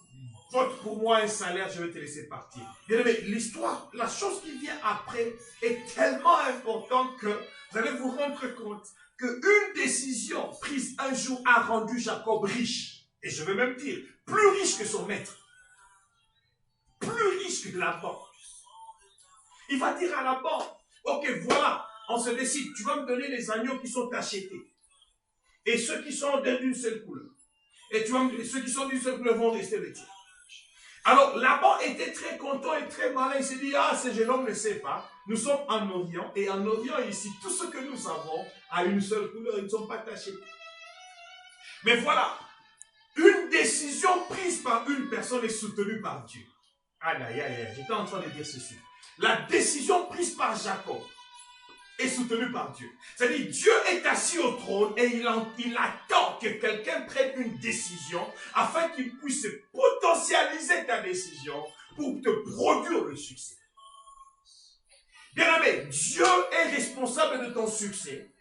vote pour moi un salaire, je vais te laisser partir. Mais l'histoire, la chose qui vient après est tellement importante que vous allez vous rendre compte qu'une décision prise un jour a rendu Jacob riche. Et je veux même dire, plus riche que son maître. Plus riche que Laban. Il va dire à Laban, ok, voilà, on se décide, tu vas me donner les agneaux qui sont achetés. Et ceux qui sont d'une seule couleur. Et ceux qui sont d'une seule couleur vont rester le tien. Alors, Laban était très content et très malin. Il s'est dit, ah, ce jeune homme ne sait pas. Nous sommes en Orient. Et en Orient, ici, tout ce que nous avons a une seule couleur. Ils ne sont pas tachés. Mais voilà, une décision prise par une personne est soutenue par Dieu. Aïe, aïe, aïe, j'étais en train de dire ceci. La décision prise par Jacob est soutenue par Dieu. C'est-à-dire, Dieu est assis au trône et il attend que quelqu'un prenne une décision afin qu'il puisse potentialiser ta décision pour te produire le succès. Bien-aimé, Dieu est responsable de ton succès,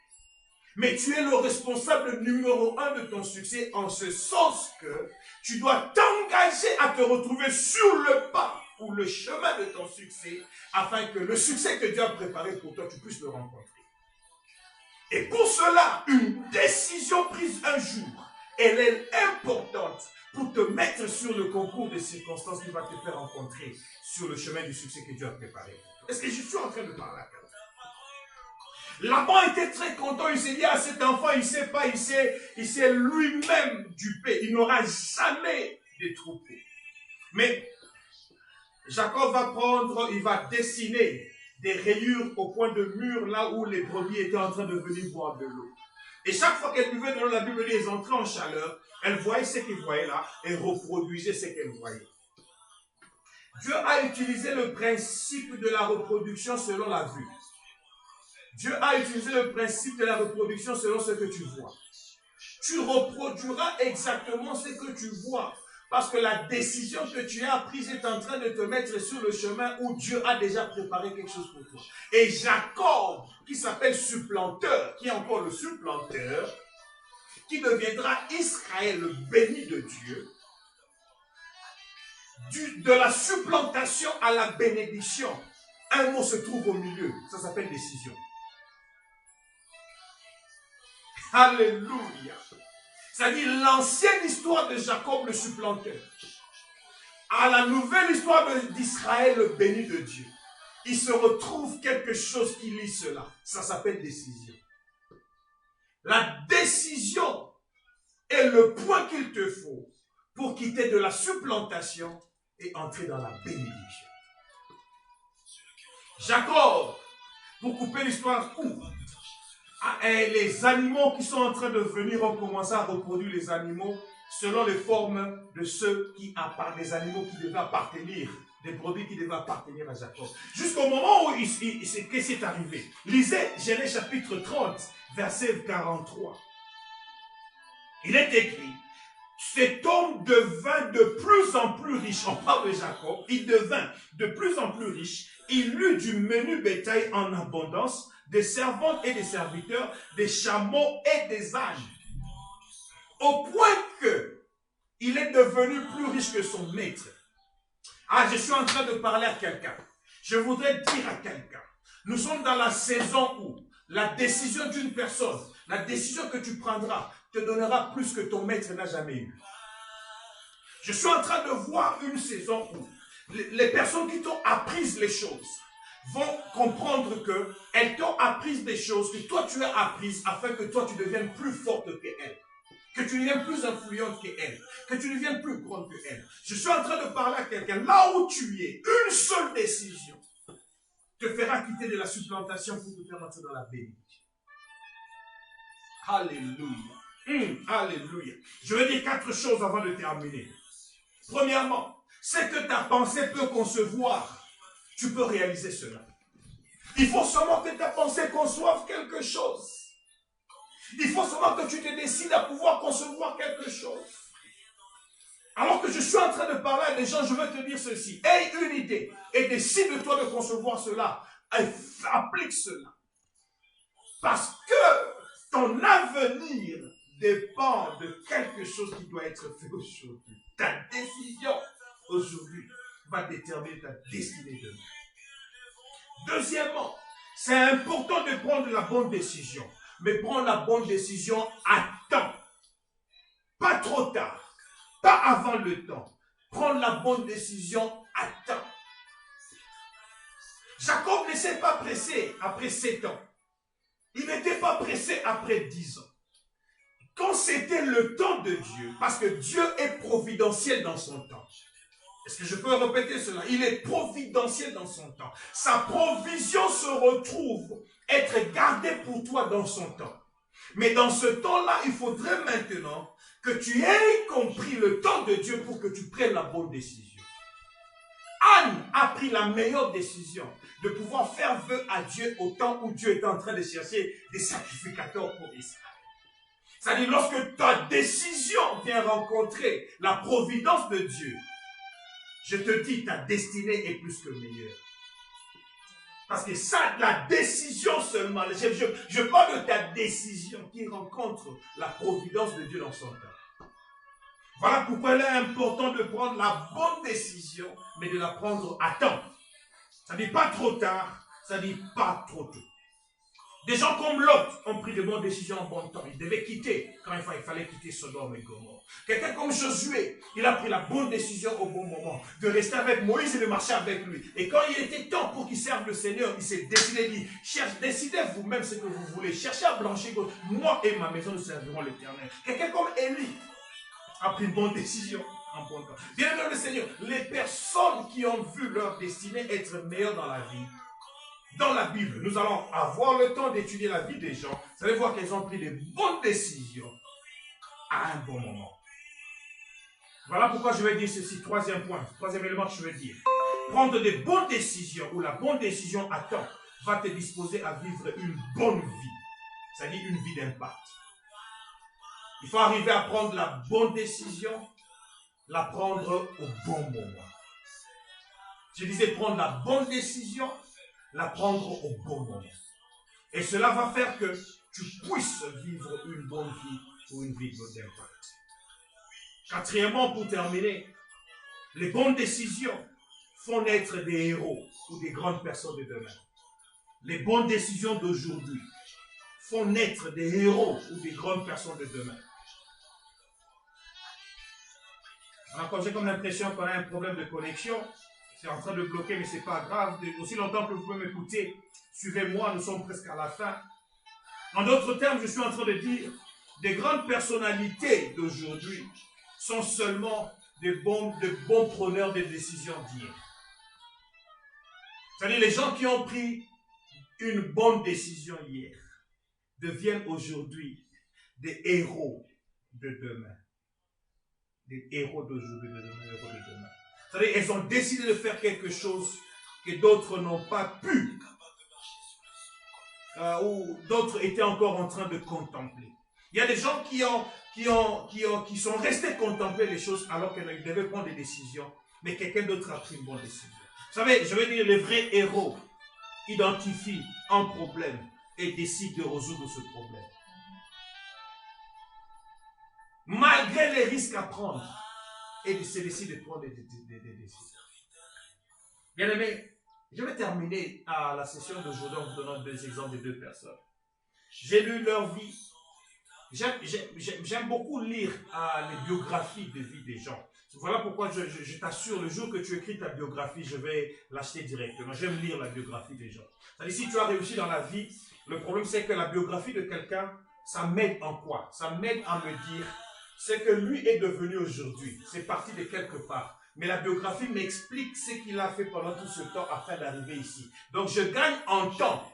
mais tu es le responsable numéro 1 de ton succès en ce sens que tu dois t'engager à te retrouver sur le pas ou le chemin de ton succès, afin que le succès que Dieu a préparé pour toi, tu puisses le rencontrer. Et pour cela, une décision prise un jour, elle est importante pour te mettre sur le concours de circonstances qui va te faire rencontrer sur le chemin du succès que Dieu a préparé. Est-ce que je suis en train de parler à quelqu'un? Laban était très content, il s'est dit, ah, cet enfant, il sait pas, il sait lui-même duper, il n'aura jamais de troupeaux. Mais Jacob il va dessiner des rayures au point de mur là où les brebis étaient en train de venir boire de l'eau. Et chaque fois qu'elle buvait de l'eau, la Bible dit, elles entraient en chaleur, elles voyaient ce qu'elles voyaient là et reproduisaient ce qu'elles voyaient. Dieu a utilisé le principe de la reproduction selon la vue. Dieu a utilisé le principe de la reproduction selon ce que tu vois. Tu reproduiras exactement ce que tu vois. Parce que la décision que tu as prise est en train de te mettre sur le chemin où Dieu a déjà préparé quelque chose pour toi. Et Jacob, qui s'appelle supplanteur, qui est encore le supplanteur, qui deviendra Israël, le béni de Dieu, de la supplantation à la bénédiction, un mot se trouve au milieu, ça s'appelle décision. Alléluia. C'est-à-dire l'ancienne histoire de Jacob le supplanteur à la nouvelle histoire d'Israël le béni de Dieu. Il se retrouve quelque chose qui lie cela. Ça s'appelle décision. La décision est le point qu'il te faut pour quitter de la supplantation et entrer dans la bénédiction. Jacob, pour couper l'histoire courte, les animaux qui sont en train de venir ont commencé à reproduire les animaux selon les formes de ceux qui appartiennent, des animaux qui devaient appartenir, des produits qui devaient appartenir à Jacob. Jusqu'au moment où qu'est-ce qui est arrivé? Lisez Genèse chapitre 30, verset 43. Il est écrit, cet homme devint de plus en plus riche. On parle de Jacob, il devint de plus en plus riche. Il eut du menu bétail en abondance, des servantes et des serviteurs, des chameaux et des ânes. Au point que il est devenu plus riche que son maître. Ah, je suis en train de parler à quelqu'un. Je voudrais dire à quelqu'un, nous sommes dans la saison où la décision d'une personne, la décision que tu prendras, te donnera plus que ton maître n'a jamais eu. Je suis en train de voir une saison où les personnes qui t'ont appris les choses vont comprendre qu'elles t'ont appris des choses que toi tu as apprises afin que toi tu deviennes plus forte qu'elles, que tu deviennes plus influente qu'elles, que tu deviennes plus grande qu'elles. Je suis en train de parler à quelqu'un, là où tu es, une seule décision te fera quitter de la supplantation pour te faire entrer dans la bénédiction. Alléluia. Alléluia. Je vais dire 4 choses avant de terminer. Premièrement, c'est que ta pensée peut concevoir. Tu peux réaliser cela. Il faut seulement que ta pensée conçoive quelque chose. Il faut seulement que tu te décides à pouvoir concevoir quelque chose. Alors que je suis en train de parler à des gens, je veux te dire ceci. Aie une idée et décide-toi de concevoir cela. Et applique cela. Parce que ton avenir dépend de quelque chose qui doit être fait aujourd'hui. Ta décision aujourd'hui va déterminer ta destinée demain. Deuxièmement, c'est important de prendre la bonne décision. Mais prendre la bonne décision à temps. Pas trop tard. Pas avant le temps. Prendre la bonne décision à temps. Jacob ne s'est pas pressé après 7 ans. Il n'était pas pressé après 10 ans. Quand c'était le temps de Dieu, parce que Dieu est providentiel dans son temps. Est-ce que je peux répéter cela? Il est providentiel dans son temps. Sa provision se retrouve être gardée pour toi dans son temps. Mais dans ce temps-là, il faudrait maintenant que tu aies compris le temps de Dieu pour que tu prennes la bonne décision. Anne a pris la meilleure décision de pouvoir faire vœu à Dieu au temps où Dieu était en train de chercher des sacrificateurs pour Israël. C'est-à-dire, lorsque ta décision vient rencontrer la providence de Dieu, je te dis, ta destinée est plus que meilleure. Parce que ça, la décision seulement, je parle de ta décision qui rencontre la providence de Dieu dans son temps. Voilà pourquoi il est important de prendre la bonne décision, mais de la prendre à temps. Ça ne dit pas trop tard, ça ne dit pas trop tôt. Des gens comme Lot ont pris de bonnes décisions en bon temps. Ils devaient quitter quand il fallait quitter Sodome et Gomorrhe. Quelqu'un comme Josué, il a pris la bonne décision au bon moment de rester avec Moïse et de marcher avec lui. Et quand il était temps pour qu'il serve le Seigneur, il s'est décidé, il dit, décidez vous-même ce que vous voulez. Cherchez à blanchir. Moi et ma maison, nous servirons l'Éternel. Quelqu'un comme Élie a pris une bonne décision en bon temps. Bien aimé le Seigneur, les personnes qui ont vu leur destinée être meilleures dans la vie, dans la Bible, nous allons avoir le temps d'étudier la vie des gens. Vous allez voir qu'elles ont pris des bonnes décisions à un bon moment. Voilà pourquoi je vais dire ceci. Troisième point, troisième élément que je vais dire. Prendre des bonnes décisions ou la bonne décision à temps va te disposer à vivre une bonne vie. C'est-à-dire une vie d'impact. Il faut arriver à prendre la bonne décision, la prendre au bon moment. Je disais prendre la bonne décision, la prendre au bon moment. Et cela va faire que tu puisses vivre une bonne vie ou une vie d'impact. Quatrièmement, pour terminer, les bonnes décisions font naître des héros ou des grandes personnes de demain. Les bonnes décisions d'aujourd'hui font naître des héros ou des grandes personnes de demain. Alors, quand j'ai comme l'impression qu'on a un problème de connexion, c'est en train de bloquer, mais ce n'est pas grave. Aussi longtemps que vous pouvez m'écouter, suivez-moi, nous sommes presque à la fin. En d'autres termes, je suis en train de dire, des grandes personnalités d'aujourd'hui sont seulement de bons preneurs de décisions d'hier. C'est-à-dire les gens qui ont pris une bonne décision hier deviennent aujourd'hui des héros de demain. Des héros d'aujourd'hui, de demain, héros de demain. C'est-à-dire qu'ils ont décidé de faire quelque chose que d'autres n'ont pas pu, ou d'autres étaient encore en train de contempler. Il y a des gens qui sont restés contempler les choses alors qu'ils devaient prendre des décisions, mais quelqu'un d'autre a pris une bonne décision. Vous savez, je veux dire, les vrais héros identifient un problème et décident de résoudre ce problème. Malgré les risques à prendre, et se décident de prendre des décisions. Bien aimé, je vais terminer à la session d'aujourd'hui en vous donnant deux exemples de deux personnes. J'ai lu leur vie. J'aime beaucoup lire les biographies de vie des gens. Voilà pourquoi je t'assure, le jour que tu écris ta biographie, je vais l'acheter directement. J'aime lire la biographie des gens. C'est-à-dire, si tu as réussi dans la vie, le problème c'est que la biographie de quelqu'un, ça m'aide en quoi? Ça m'aide à me dire ce que lui est devenu aujourd'hui. C'est parti de quelque part. Mais la biographie m'explique ce qu'il a fait pendant tout ce temps afin d'arriver ici. Donc je gagne en temps.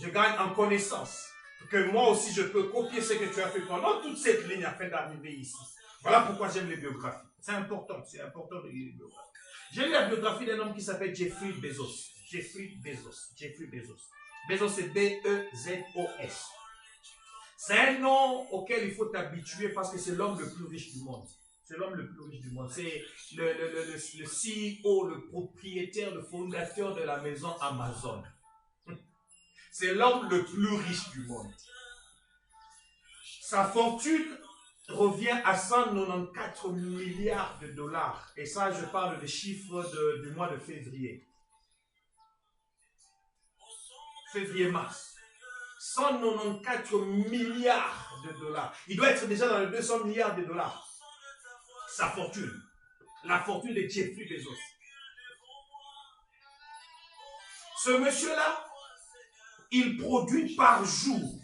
Je gagne en connaissance. Que moi aussi je peux copier ce que tu as fait pendant toute cette ligne afin d'arriver ici. Voilà pourquoi j'aime les biographies. C'est important de lire les biographies. J'ai lu la biographie d'un homme qui s'appelle Jeffrey Bezos. Jeffrey Bezos. Bezos c'est B-E-Z-O-S. C'est un nom auquel il faut t'habituer parce que c'est l'homme le plus riche du monde. C'est l'homme le plus riche du monde. C'est le CEO, le propriétaire, le fondateur de la maison Amazon. C'est l'homme le plus riche du monde. Sa fortune revient à 194 milliards de dollars. Et ça, je parle des chiffres du mois de février. Février-mars. 194 milliards de dollars. Il doit être déjà dans les 200 milliards de dollars. Sa fortune. La fortune de Jeffrey Bezos. Ce monsieur-là, il produit par jour,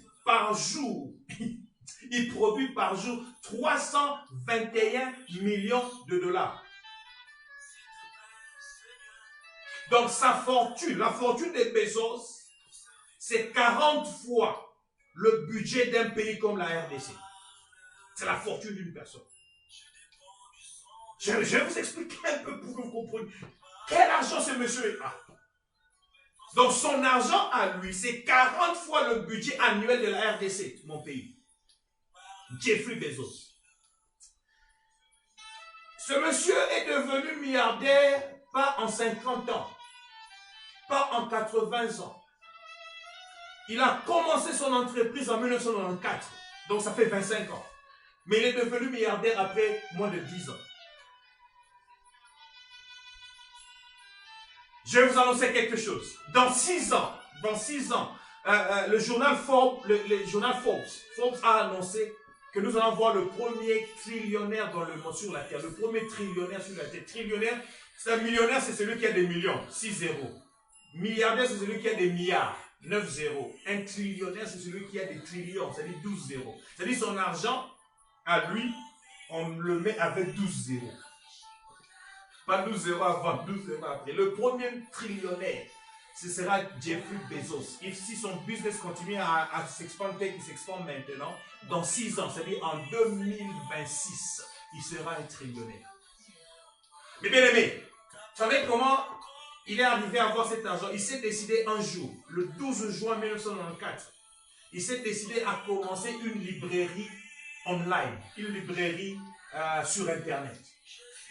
il produit par jour 321 millions de dollars. Donc sa fortune, la fortune de Bezos, c'est 40 fois le budget d'un pays comme la RDC. C'est la fortune d'une personne. Je vais vous expliquer un peu pour que vous compreniez quel argent ce monsieur a. Donc son argent à lui, c'est 40 fois le budget annuel de la RDC, mon pays. Jeffrey Bezos. Ce monsieur est devenu milliardaire pas en 50 ans, pas en 80 ans. Il a commencé son entreprise en 1994, donc ça fait 25 ans. Mais il est devenu milliardaire après moins de 10 ans. Je vais vous annoncer quelque chose. Dans 6 ans, le journal Forbes a annoncé que nous allons voir le premier trillionnaire dans le monde sur la Terre. Le premier trillionnaire sur la Terre. Trillionnaire, c'est un millionnaire, c'est celui qui a des millions, 6 zéros. Milliardaire, c'est celui qui a des milliards, 9 zéros. Un trillionnaire, c'est celui qui a des trillions, c'est-à-dire 12 zéros. C'est-à-dire son argent, à lui, on le met avec 12 zéros. Pas 12 zéros avant, 12 zéros après. Le premier trillionnaire, ce sera Jeffrey Bezos. Et si son business continue à s'expandre tel qu'il s'expand maintenant, dans 6 ans, c'est-à-dire en 2026, il sera un trillionnaire. Mais bien aimé, vous savez comment il est arrivé à avoir cet argent? Il s'est décidé un jour, le 12 juin 1994, il s'est décidé à commencer une librairie online, une librairie sur Internet.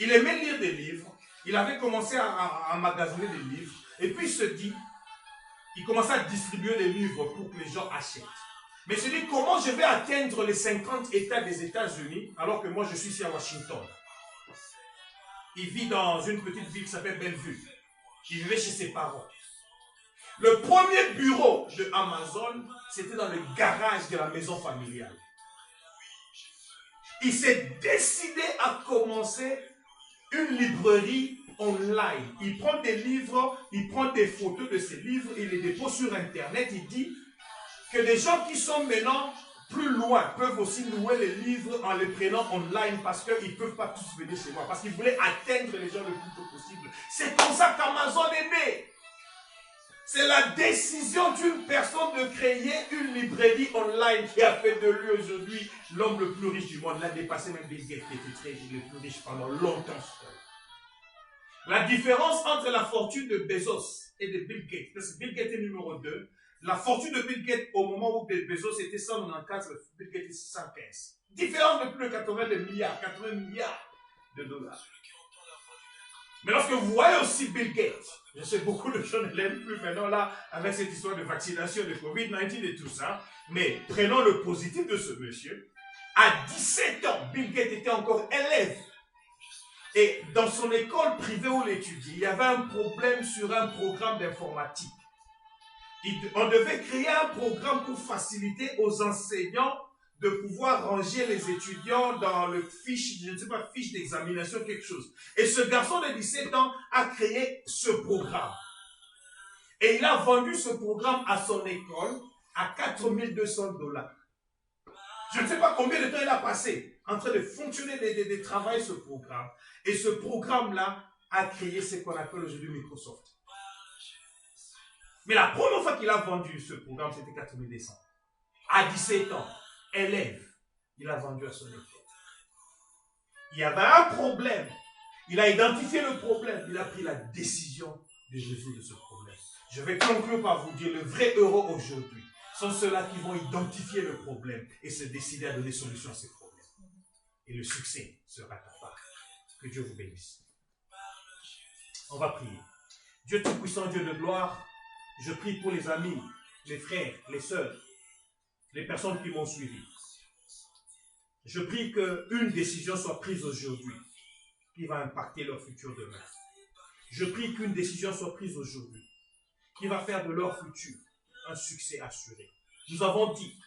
Il aimait lire des livres, il avait commencé à magasiner des livres, et puis il se dit, il commençait à distribuer des livres pour que les gens achètent. Mais il se dit, comment je vais atteindre les 50 États des États-Unis alors que moi je suis ici à Washington? Il vit dans une petite ville qui s'appelle Bellevue. Il vivait chez ses parents. Le premier bureau de Amazon, c'était dans le garage de la maison familiale. Il s'est décidé à commencer une librairie online. Il prend des livres, il prend des photos de ces livres, il les dépose sur Internet, il dit, que des gens qui sont maintenant plus loin peuvent aussi louer les livres en les prenant online parce qu'ils ne peuvent pas tous venir chez moi, parce qu'ils voulaient atteindre les gens le plus tôt possible. C'est comme ça qu'Amazon est né. C'est la décision d'une personne de créer une librairie online qui a fait de lui aujourd'hui l'homme le plus riche du monde. Il a dépassé même Bill Gates qui était très riche, le plus riche pendant longtemps. La différence entre la fortune de Bezos et de Bill Gates, parce que Bill Gates est numéro 2, la fortune de Bill Gates au moment où Bezos était 194, Bill Gates est 115. Différence de plus de 80 milliards de dollars. Mais lorsque vous voyez aussi Bill Gates, je sais beaucoup de gens ne l'aiment plus maintenant là, avec cette histoire de vaccination, de Covid-19 et tout ça, mais prenons le positif de ce monsieur. À 17 ans, Bill Gates était encore élève. Et dans son école privée où il étudiait, il y avait un problème sur un programme d'informatique. On devait créer un programme pour faciliter aux enseignants de pouvoir ranger les étudiants dans le fiche, je ne sais pas, fiche d'examination, quelque chose. Et ce garçon de 17 ans a créé ce programme. Et il a vendu ce programme à son école à 4200 $. Je ne sais pas combien de temps il a passé en train de fonctionner, de travailler ce programme. Et ce programme-là a créé ce qu'on appelle aujourd'hui Microsoft. Mais la première fois qu'il a vendu ce programme, c'était 4200. À 17 ans, élève, il a vendu à son école. Il y avait un problème. Il a identifié le problème. Il a pris la décision de résoudre ce problème. Je vais conclure par vous dire, le vrai héros aujourd'hui sont ceux-là qui vont identifier le problème et se décider à donner solution à ces problèmes. Et le succès sera ta part. Que Dieu vous bénisse. On va prier. Dieu Tout-Puissant, Dieu de gloire, je prie pour les amis, les frères, les sœurs, les personnes qui m'ont suivi. Je prie qu'une décision soit prise aujourd'hui qui va impacter leur futur demain. Je prie qu'une décision soit prise aujourd'hui qui va faire de leur futur un succès assuré. Nous avons dit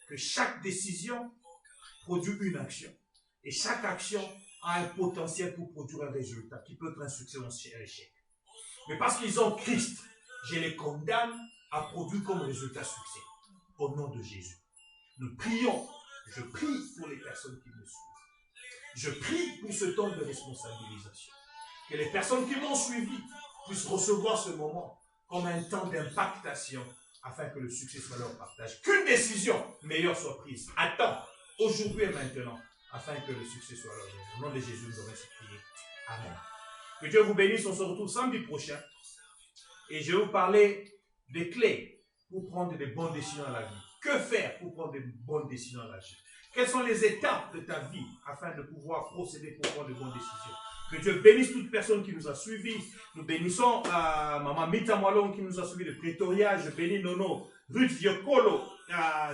que chaque décision produit une action. Et chaque action a un potentiel pour produire un résultat qui peut être un succès ou un échec. Mais parce qu'ils ont Christ, je les condamne à produire comme résultat succès. Au nom de Jésus. Nous prions. Je prie pour les personnes qui me suivent. Je prie pour ce temps de responsabilisation. Que les personnes qui m'ont suivi puissent recevoir ce moment comme un temps d'impactation afin que le succès soit leur partage. Qu'une décision meilleure soit prise. Attends, aujourd'hui et maintenant, afin que le succès soit leur. Au nom de Jésus, nous avons prié. Amen. Que Dieu vous bénisse. On se retrouve samedi prochain. Et je vais vous parler des clés pour prendre des bonnes décisions dans la vie. Que faire pour prendre de bonnes décisions dans la vie? Quelles sont les étapes de ta vie afin de pouvoir procéder pour prendre de bonnes décisions? Que Dieu bénisse toute personne qui nous a suivis. Nous bénissons Maman Mita Mwalong qui nous a suivis de Pretoria. Je bénis Nono Ruth Viokolo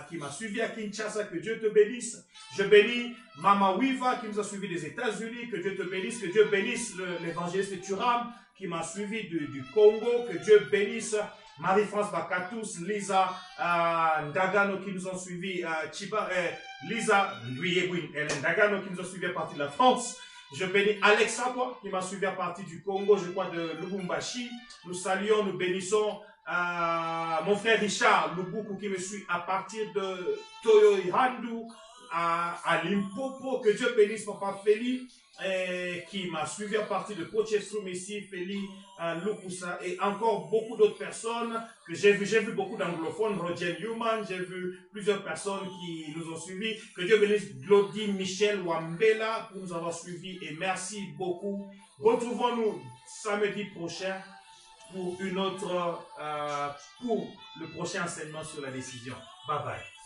qui m'a suivi à Kinshasa. Que Dieu te bénisse. Je bénis Mama Wiva qui nous a suivis des États-Unis. Que Dieu te bénisse. Que Dieu bénisse l'évangéliste Turam qui m'a suivi du Congo. Que Dieu bénisse Marie-France Bakatous, Lisa Ndagano qui nous ont suivis, Lisa Ndagano qui nous a suivis à partir de la France. Je bénis Alexa qui m'a suivi à partir du Congo, je crois de Lubumbashi. Nous saluons, nous bénissons mon frère Richard Lubuku qui me suit à partir de Toyo Irandu à Limpopo. Que Dieu bénisse Papa Feli qui m'a suivi à partir de Pochestrum ici, Feli Lukusa et encore beaucoup d'autres personnes que j'ai vu beaucoup d'anglophones, Roger Newman, j'ai vu plusieurs personnes qui nous ont suivis. Que Dieu bénisse Glody Michel Wambela pour nous avoir suivis et merci beaucoup. Retrouvons-nous samedi prochain pour pour le prochain enseignement sur la décision. Bye bye.